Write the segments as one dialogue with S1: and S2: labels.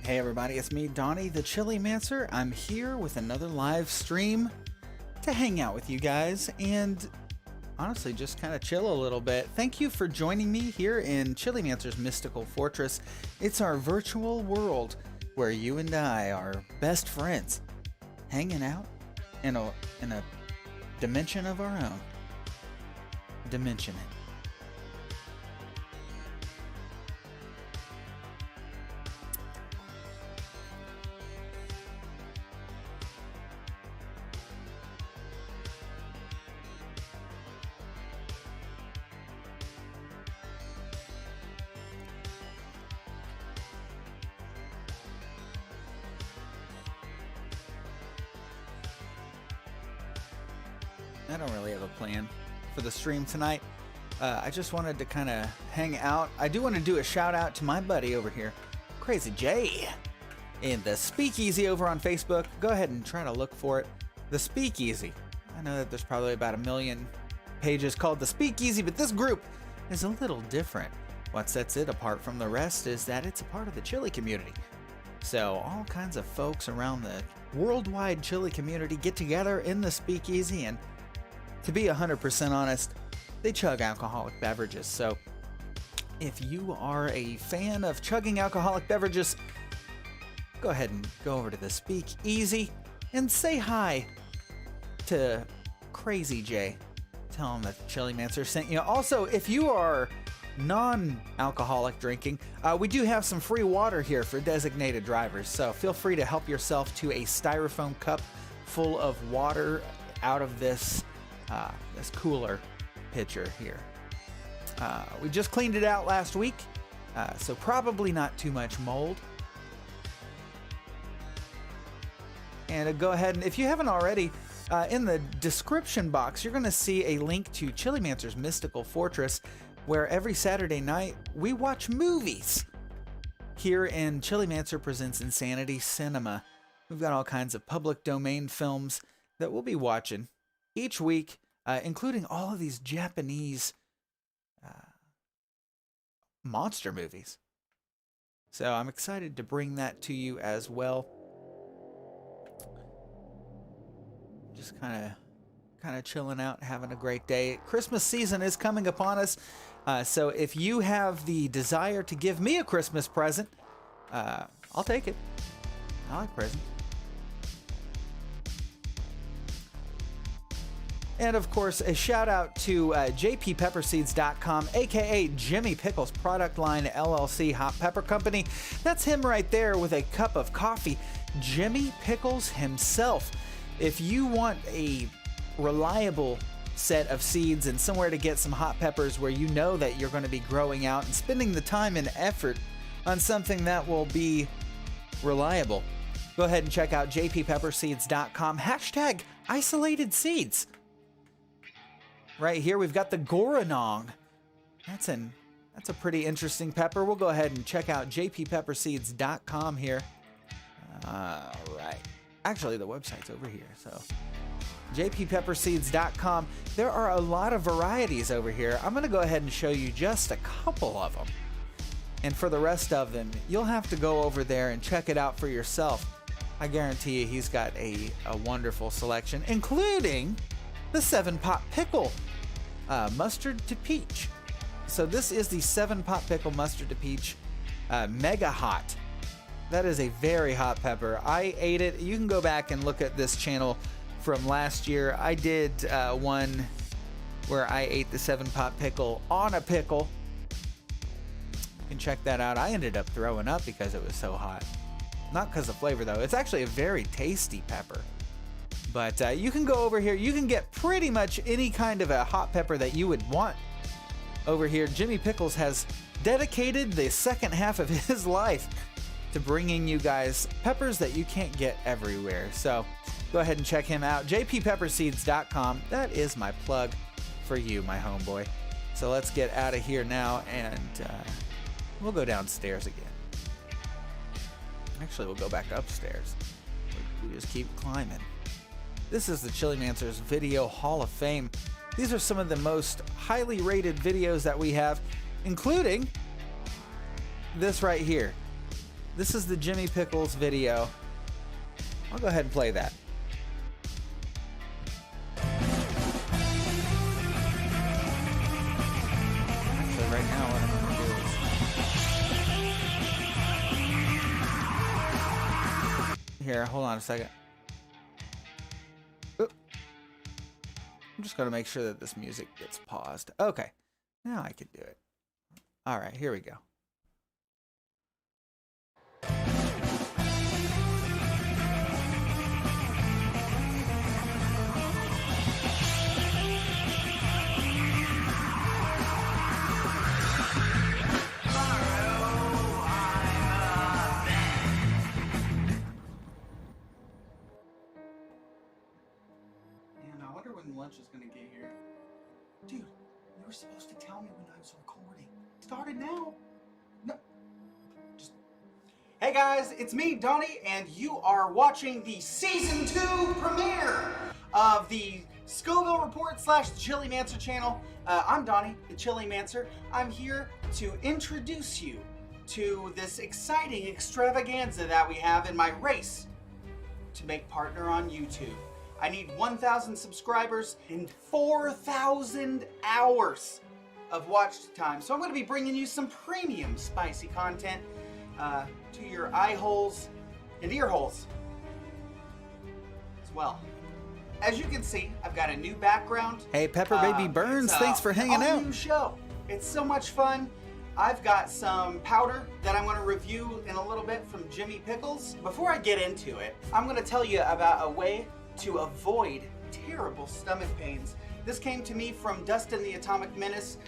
S1: Hey everybody, it's me, Donnie the CHILIMANCER. I'm here with another live stream to hang out with you guys and honestly just kind of chill a little bit. Thank you for joining me here in CHILIMANCER's Mystical Fortress. It's our virtual world where you and I are best friends, hanging out in a dimension of our own. Dimension it. I don't really have a plan for the stream tonight. I just wanted to kind of hang out. I do want to do a shout out to my buddy over here, Crazy Jay, in the Speakeasy over on Facebook. Go ahead and try to look for it. The Speakeasy. I know that there's probably about 1 million pages called the Speakeasy, but this group is a little different. What sets it apart from the rest is that it's a part of the Chili community. So all kinds of folks around the worldwide Chili community get together in the Speakeasy, and to be 100% honest, they chug alcoholic beverages. So if you are a fan of chugging alcoholic beverages, go ahead and go over to the Speakeasy and say hi to Crazy Jay. Tell him that CHILIMANCER sent you. Also, if you are non-alcoholic drinking, we do have some free water here for designated drivers. So feel free to help yourself to a styrofoam cup full of water out of this cooler pitcher here. We just cleaned it out last week, so probably not too much mold. And go ahead and, if you haven't already, in the description box, you're going to see a link to CHILIMANCER's Mystical Fortress, where every Saturday night we watch movies. Here in CHILIMANCER Presents Insanity Cinema, we've got all kinds of public domain films that we'll be watching each week, including all of these Japanese monster movies. So I'm excited to bring that to you as well. Just kind of chilling out, having a great day. Christmas season is coming upon us, so if you have the desire to give me a Christmas present, I'll take it. I like presents. And of course, a shout out to jppepperseeds.com, aka Jimmy Pickles Product Line LLC Hot Pepper Company. That's him right there with a cup of coffee. Jimmy Pickles himself. If you want a reliable set of seeds and somewhere to get some hot peppers where you know that you're going to be growing out and spending the time and effort on something that will be reliable, go ahead and check out jppepperseeds.com. Hashtag isolated seeds. Right here, we've got the Goranong. That's a pretty interesting pepper. We'll go ahead and check out jppepperseeds.com here. All right. Actually, the website's over here, so jppepperseeds.com. There are a lot of varieties over here. I'm going to go ahead and show you just a couple of them. And for the rest of them, you'll have to go over there and check it out for yourself. I guarantee you he's got a wonderful selection, including the 7-pot pickle mustard to peach. So this is the 7-pot pickle mustard to peach mega hot. That is a very hot pepper. I ate it. You can go back and look at this channel from last year. I did one where I ate the 7-pot pickle on a pickle. You can check that out. I ended up throwing up because it was so hot. Not because of flavor though. It's actually a very tasty pepper. But you can go over here. You can get pretty much any kind of a hot pepper that you would want over here. Jimmy Pickles has dedicated the second half of his life to bringing you guys peppers that you can't get everywhere. So go ahead and check him out. jppepperseeds.com. That is my plug for you, my homeboy. So let's get out of here now, and we'll go downstairs again. Actually, we'll go back upstairs. We just keep climbing. This is the CHILIMANCER's Video Hall of Fame. These are some of the most highly rated videos that we have, including this right here. This is the Jimmy Pickles video. I'll go ahead and play that. Actually, right now, what I'm gonna do is... Here, hold on a second. Oop. I'm just gonna make sure that this music gets paused. Okay, now I can do it. All right, here we go. Lunch is gonna get here. Dude, you were supposed to tell me when I was recording. Started now. No. Just... Hey guys, it's me, Donnie, and you are watching the Season 2 premiere of the Scoville Report / CHILIMANCER channel. I'm Donnie, the CHILIMANCER. I'm here to introduce you to this exciting extravaganza that we have in my race to make partner on YouTube. I need 1,000 subscribers and 4,000 hours of watch time. So I'm going to be bringing you some premium spicy content to your eye holes and ear holes as well. As you can see, I've got a new background. Hey, Pepper Baby Burns, thanks for hanging out. New show. It's so much fun. I've got some powder that I'm going to review in a little bit from Jimmy Pickles. Before I get into it, I'm going to tell you about a way to avoid terrible stomach pains. This came to me from Dustin the Atomic Menace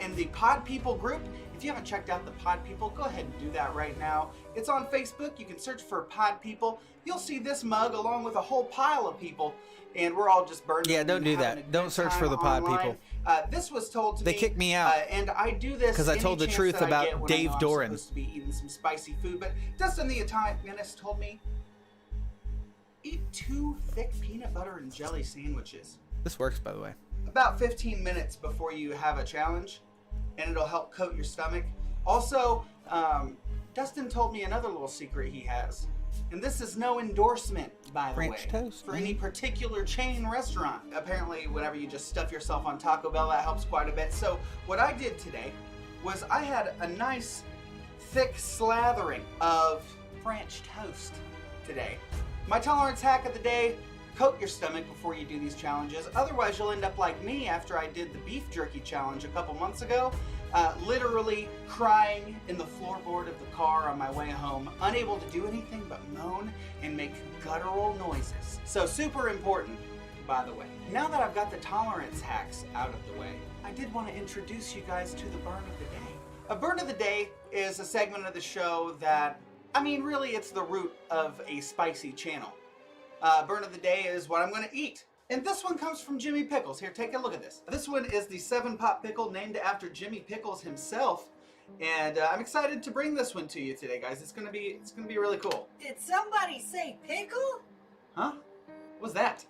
S1: in the Pod People group. If you haven't checked out the Pod People, go ahead and do that right now. It's on Facebook. You can search for Pod People. You'll see this mug along with a whole pile of people, and we're all just burning. Yeah, don't do that. Don't search for the Pod People. This was told to me. They kicked me out. And I do this because I told the truth about Dave Doran. I'm supposed to be eating some spicy food, but Dustin the Atomic Menace told me, eat 2 thick peanut butter and jelly sandwiches. This works, by the way. About 15 minutes before you have a challenge, and it'll help coat your stomach. Also, Dustin told me another little secret he has, and this is no endorsement, by the way, toast, for any particular chain restaurant. Apparently, whenever you just stuff yourself on Taco Bell, that helps quite a bit. So what I did today was I had a nice thick slathering of French toast today. My tolerance hack of the day, coat your stomach before you do these challenges. Otherwise, you'll end up like me after I did the beef jerky challenge a couple months ago, literally crying in the floorboard of the car on my way home, unable to do anything but moan and make guttural noises. So super important, by the way. Now that I've got the tolerance hacks out of the way, I did want to introduce you guys to the burn of the day. A burn of the day is a segment of the show that, I mean, really, it's the root of a spicy channel. Burn of the day is what I'm going to eat. And this one comes from Jimmy Pickles. Here, take a look at this. This one is the 7-pot pickle named after Jimmy Pickles himself. And I'm excited to bring this one to you today, guys. It's gonna be really cool.
S2: Did somebody say pickle?
S1: Huh? What was that?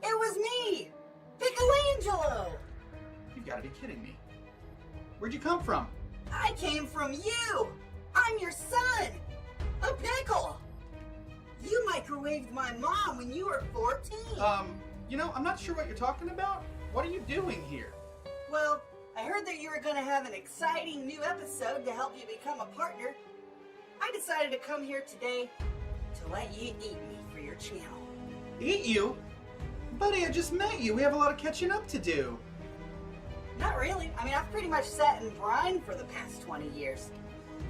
S2: It was me, Piccolangelo.
S1: You've got to be kidding me. Where'd you come from?
S2: I came from you. I'm your son. A pickle! You microwaved my mom when you were 14.
S1: You know, I'm not sure what you're talking about. What are you doing here?
S2: Well, I heard that you were going to have an exciting new episode to help you become a partner. I decided to come here today to let you eat me for your channel.
S1: Eat you? Buddy, I just met you. We have a lot of catching up to do.
S2: Not really. I mean, I've pretty much sat in brine for the past 20 years.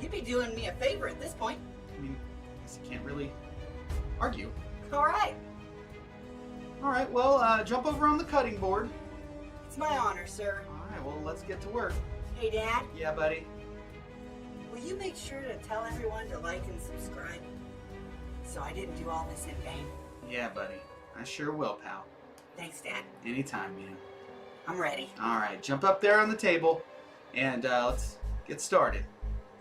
S2: You'd be doing me a favor at this point.
S1: I mean, I guess you can't really argue.
S2: All right.
S1: All right, well, jump over on the cutting board.
S2: It's my honor, sir.
S1: All right, well, let's get to work.
S2: Hey, Dad.
S1: Yeah, buddy.
S2: Will you make sure to tell everyone to like and subscribe so I didn't do all this in vain?
S1: Yeah, buddy. I sure will, pal.
S2: Thanks, Dad.
S1: Anytime, man.
S2: I'm ready.
S1: All right, jump up there on the table, and let's get started.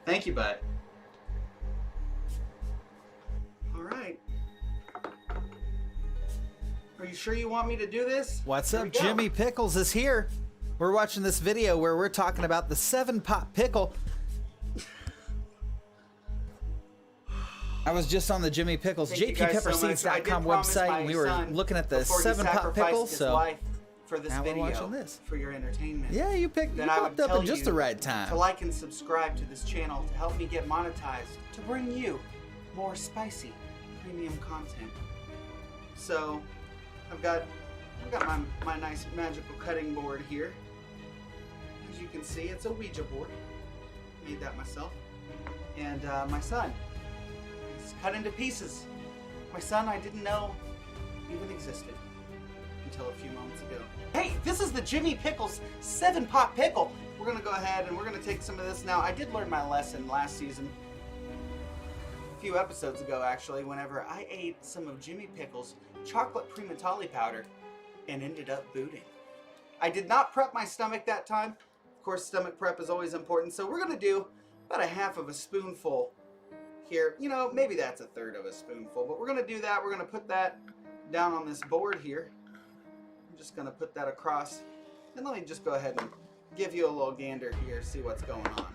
S1: Thank you, bud. All right. Are you sure you want me to do this? What's up? Jimmy Pickles is here. We're watching this video where we're talking about the 7-pot pickle. I was just on the Jimmy Pickles,
S2: Thank you guys so much. I did
S1: jpepperseeds.com
S2: promise
S1: website,
S2: my
S1: and we were
S2: son
S1: looking at the
S2: before he
S1: 7-pot
S2: sacrificed
S1: pickles,
S2: his
S1: so
S2: life for this
S1: now we're
S2: video
S1: watching this.
S2: for your entertainment.
S1: Yeah, you
S2: Then I would
S1: popped up
S2: tell
S1: at just
S2: you
S1: the right time.
S2: to like and subscribe to this channel to help me get monetized, to bring you more spicy, premium content. So, I've got my nice magical cutting board here. As you can see, it's a Ouija board. Made that myself. And my son is cut into pieces. My son I didn't know even existed until a few moments ago. Hey, this is the Jimmy Pickles 7-pot pickle. We're gonna go ahead and we're gonna take some of this now. I did learn my lesson last season, a few episodes ago actually, whenever I ate some of Jimmy Pickles chocolate primatali powder and ended up booting. I did not prep my stomach that time. Of course, stomach prep is always important. So we're gonna do about a half of a spoonful here. You know, maybe that's a third of a spoonful, but we're gonna do that. We're gonna put that down on this board here. I'm just gonna put that across. And let me just go ahead and give you a little gander here, see what's going on.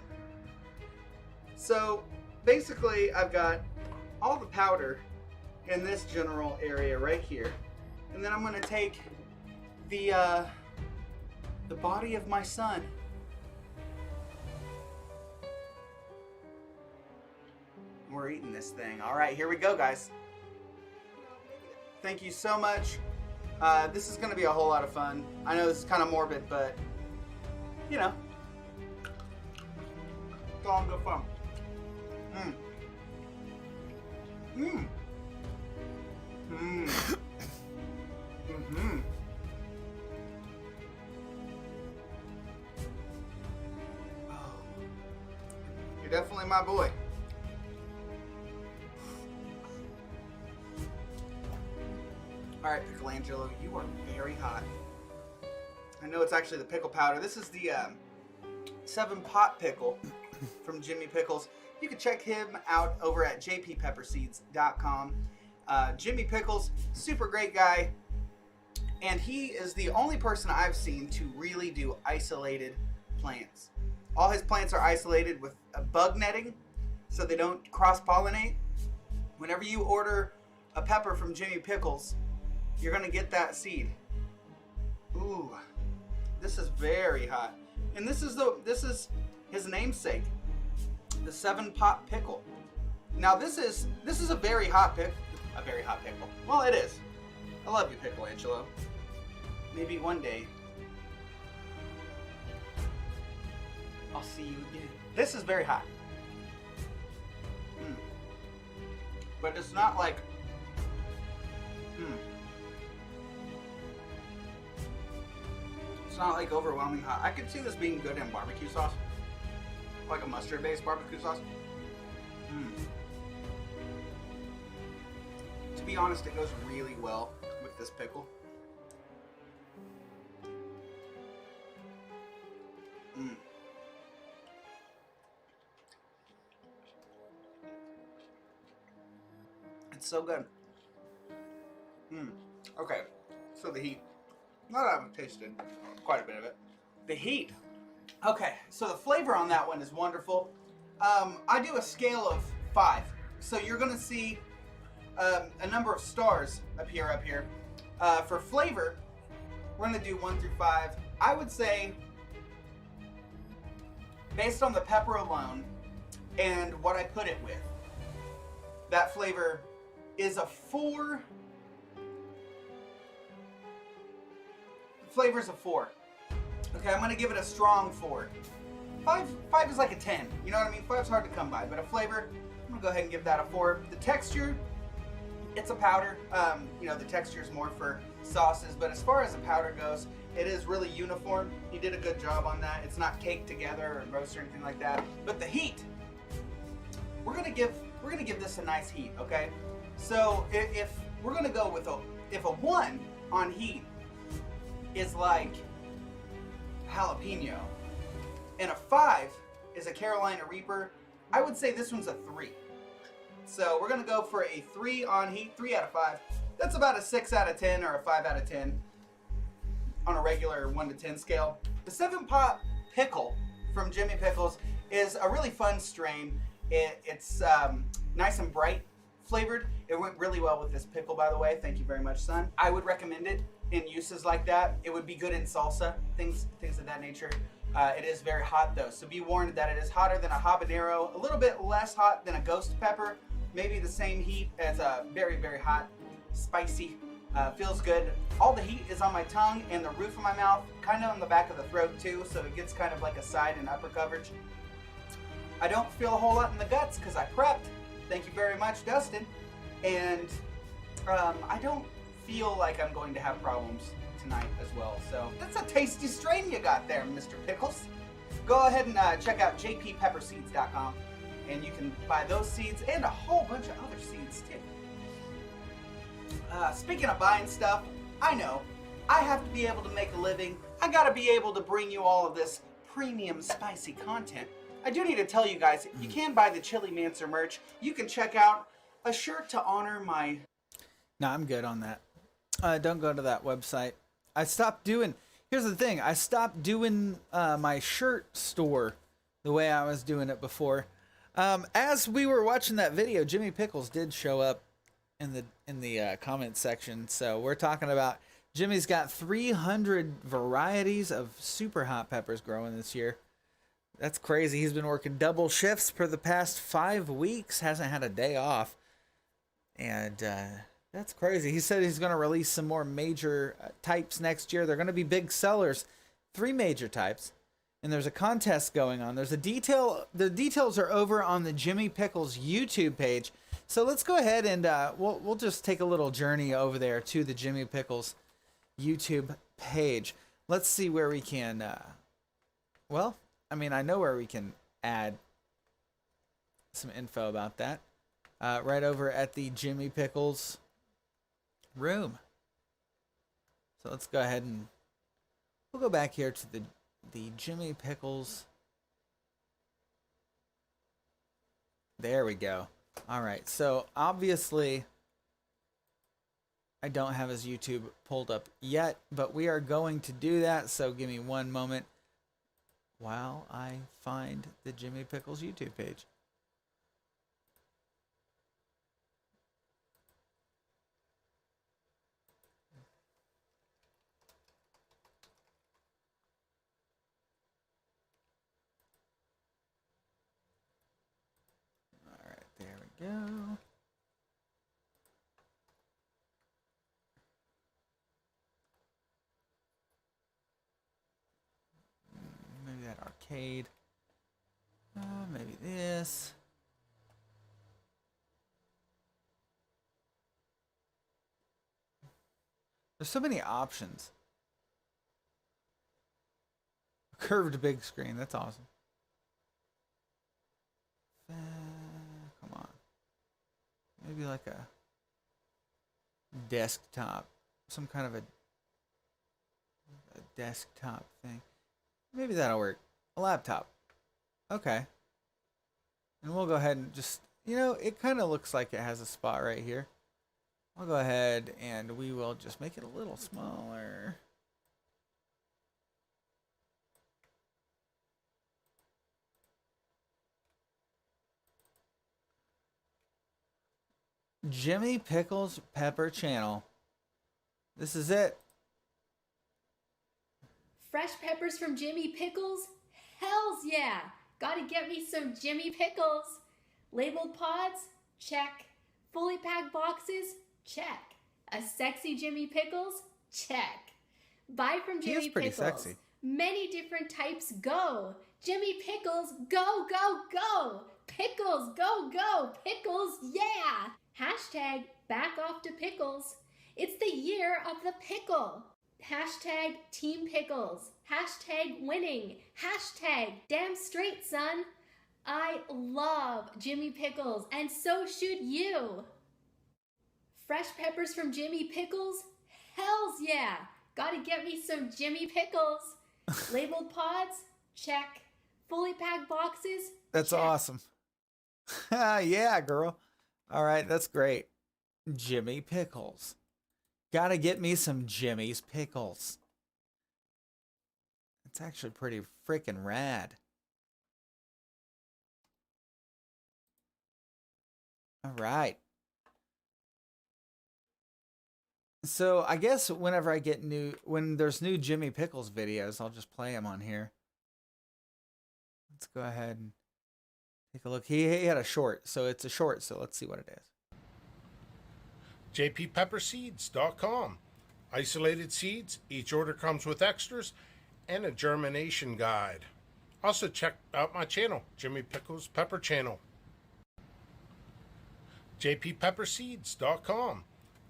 S2: So basically I've got all the powder in this general area right here. And then I'm gonna take the body of my son. We're eating this thing. All right, here we go, guys. Thank you so much. This is gonna be a whole lot of fun. I know this is kind of morbid, but you know, it's all good fun. Oh, you're definitely my boy. All right, Piccolangelo, you are very hot. I know it's actually the pickle powder. This is the 7-pot pickle from Jimmy Pickles. You can check him out over at jppepperseeds.com. Jimmy Pickles, super great guy. And he is the only person I've seen to really do isolated plants. All his plants are isolated with bug netting so they don't cross-pollinate. Whenever you order a pepper from Jimmy Pickles, you're gonna get that seed. Ooh, this is very hot. And this is his namesake, the 7-pot pickle. Now this is a very hot pickle. Well, it is. I love you, Piccolangelo. Maybe one day I'll see you again. This is very hot. But it's not like it's not like overwhelming hot. I could see this being good in barbecue sauce. Like a mustard-based barbecue sauce. To be honest, it goes really well with this pickle. It's so good. Okay, so the heat. Now that I've tasted quite a bit of it. The heat. Okay, so the flavor on that one is wonderful. I do a scale of 5. So you're gonna see a number of stars appear up here. For flavor, we're gonna do 1 through 5. I would say, based on the pepper alone and what I put it with, that flavor is a 4. The flavor's a 4. Okay, I'm gonna give it a strong 4. 5 is like a 10. You know what I mean? 5's hard to come by, but a flavor, I'm gonna go ahead and give that a 4. The texture, it's a powder. You know, the texture is more for sauces, but as far as the powder goes, it is really uniform. He did a good job on that. It's not caked together or roast or anything like that. But the heat, we're gonna give this a nice heat, okay? So if we're gonna go with if a 1 on heat is like jalapeno, and a 5 is a Carolina Reaper, I would say this one's a 3. So we're gonna go for a 3 on heat, 3 out of 5. That's about a 6 out of 10 or a 5 out of 10 on a regular 1 to 10 scale. The 7-pot pickle from Jimmy Pickles is a really fun strain. It's nice and bright. flavored. It went really well with this pickle, by the way. Thank you very much, son. I would recommend it in uses like that. It would be good in salsa, things of that nature. It is very hot though, so be warned that it is hotter than a habanero, a little bit less hot than a ghost pepper, maybe the same heat as a very, very hot, spicy. Feels good. All the heat is on my tongue and the roof of my mouth, kind of on the back of the throat too, so it gets kind of like a side and upper coverage. I don't feel a whole lot in the guts because I prepped. Thank you very much, Dustin. And I don't feel like I'm going to have problems tonight as well. So that's a tasty strain you got there, Mr. Pickles. Go ahead and check out jppepperseeds.com and you can buy those seeds and a whole bunch of other seeds too. Speaking of buying stuff, I know I have to be able to make a living. I gotta be able to bring you all of this premium spicy content. I do need to tell you guys, you can buy the CHILIMANCER merch. You can check out a shirt to honor my...
S1: No, I'm good on that. Don't go to that website. I stopped doing... Here's the thing. I stopped doing my shirt store the way I was doing it before. As we were watching that video, Jimmy Pickles did show up in the comment section. So we're talking about... Jimmy's got 300 varieties of super hot peppers growing this year. That's crazy. He's been working double shifts for the past 5 weeks. Hasn't had a day off. And that's crazy. He said he's going to release some more major types next year. They're going to be big sellers. 3 major types. And there's a contest going on. There's a detail. The details are over on the Jimmy Pickles YouTube page. So let's go ahead and we'll just take a little journey over there to the Jimmy Pickles YouTube page. Let's see where we can... well... I mean, I know where we can add some info about that. Right over at the Jimmy Pickles room. So let's go ahead and we'll go back here to the Jimmy Pickles. There we go. All right. So obviously, I don't have his YouTube pulled up yet, but we are going to do that. So give me one moment while I find the Jimmy Pickles YouTube page. All right, there we go. Maybe that arcade. Maybe this. There's so many options. Curved big screen. That's awesome. Come on. Maybe like a desktop. Some kind of a desktop thing. Maybe that'll work. A laptop. Okay. And we'll go ahead and just, you know, it kind of looks like it has a spot right here. I'll go ahead and we will just make it a little smaller. Jimmy Pickles Pepper Channel. This is it.
S3: Fresh peppers from Jimmy Pickles? Hells yeah! Gotta get me some Jimmy Pickles. Labeled pods? Check. Fully packed boxes? Check. A sexy Jimmy Pickles? Check. Buy from Jimmy Pickles.
S1: Sexy.
S3: Many different types go. Jimmy Pickles, go, go, go! Pickles, go, go! Pickles, yeah! Hashtag back off to pickles. It's the year of the pickle. Hashtag Team Pickles. Hashtag winning. Hashtag damn straight, son. I love Jimmy Pickles, and so should you. Fresh peppers from Jimmy Pickles? Hells yeah! Gotta get me some Jimmy Pickles. Labeled pods? Check. Fully packed boxes?
S1: That's
S3: check.
S1: Awesome. Yeah, girl. All right, that's great. Jimmy Pickles. Gotta get me some Jimmy's Pickles. It's actually pretty freaking rad. All right. So I guess whenever I get when there's new Jimmy Pickles videos, I'll just play them on here. Let's go ahead and take a look. He had a short, so it's a short, so let's see what it is.
S4: jppepperseeds.com. Isolated seeds. Each order comes with extras and a germination guide. Also check out my channel, Jimmy Pickles Pepper Channel. jppepperseeds.com.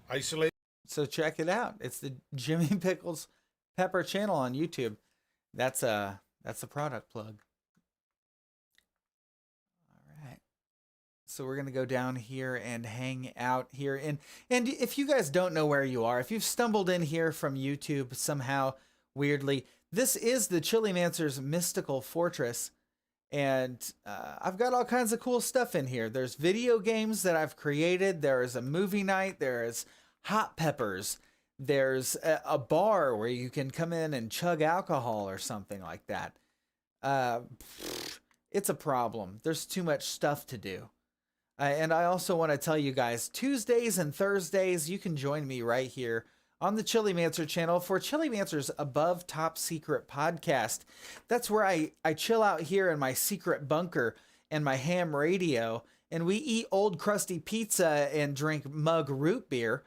S4: Isolated.
S1: So check it out. It's the Jimmy Pickles Pepper Channel on YouTube. That's a product plug. All right. So we're gonna go down here and hang out here. And if you guys don't know where you are, if you've stumbled in here from YouTube somehow weirdly, this is the CHILIMANCER's mystical fortress. And I've got all kinds of cool stuff in here. There's video games that I've created. There is a movie night. There is hot peppers. There's a bar where you can come in and chug alcohol or something like that. It's a problem. There's too much stuff to do. And I also want to tell you guys, Tuesdays and Thursdays, you can join me right here on the CHILIMANCER channel for CHILIMANCER's Above Top Secret podcast. That's where I chill out here in my secret bunker and my ham radio, and we eat old crusty pizza and drink mug root beer.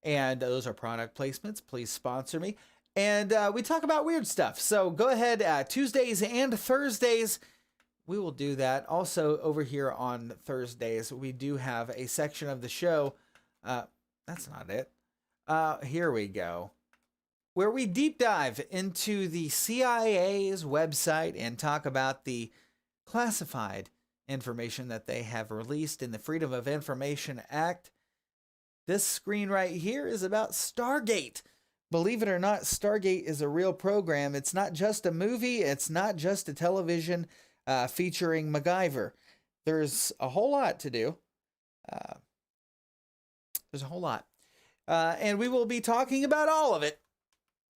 S1: And those are product placements. Please sponsor me. And we talk about weird stuff. So go ahead, Tuesdays and Thursdays, we will do that. Also, over here on Thursdays, we do have a section of the show. That's not it. Here we go. Where we deep dive into the CIA's website and talk about the classified information that they have released in the Freedom of Information Act. This screen right here is about Stargate. Believe it or not, Stargate is a real program. It's not just a movie. It's not just a television featuring MacGyver. There's a whole lot to do. There's a whole lot. And we will be talking about all of it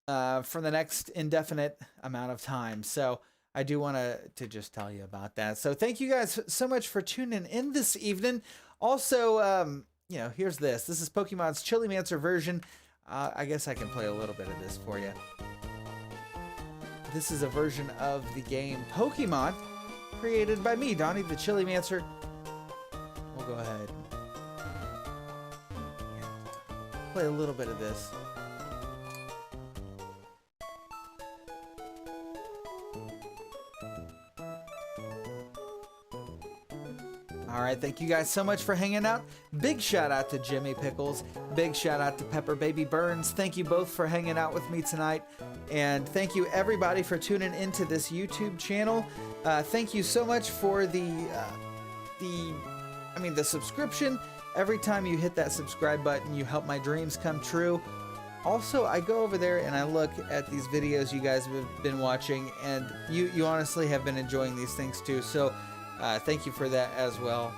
S1: for the next indefinite amount of time. So I do want to just tell you about that. So thank you guys so much for tuning in this evening. Also, you know, here's this. This is Pokemon's CHILIMANCER version. I guess I can play a little bit of this for you. This is a version of the game Pokemon created by me, Donnie the CHILIMANCER. We'll go ahead and play a little bit of this. All right, thank you guys so much for hanging out. Big shout out to Jimmy Pickles. Big shout out to Pepper Baby Burns. Thank you both for hanging out with me tonight. And thank you everybody for tuning into this YouTube channel. Thank you so much for the subscription. Every time you hit that subscribe button, you help my dreams come true. Also, I go over there and I look at these videos you guys have been watching, and you honestly have been enjoying these things too. So thank you for that as well.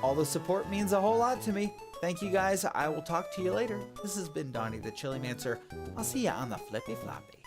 S1: All the support means a whole lot to me. Thank you guys. I will talk to you later. This has been Donnie the CHILIMANCER. I'll see ya on the flippy floppy.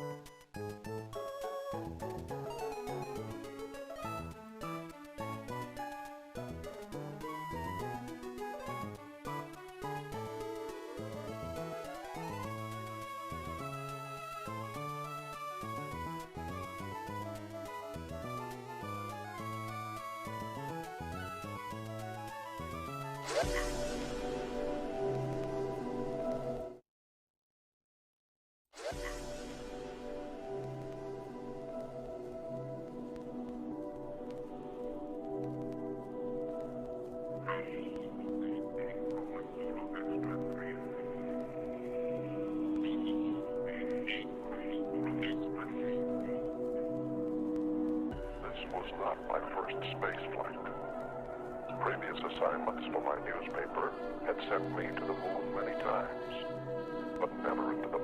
S5: Not my first space flight. Previous assignments for my newspaper had sent me to the moon many times, but never into the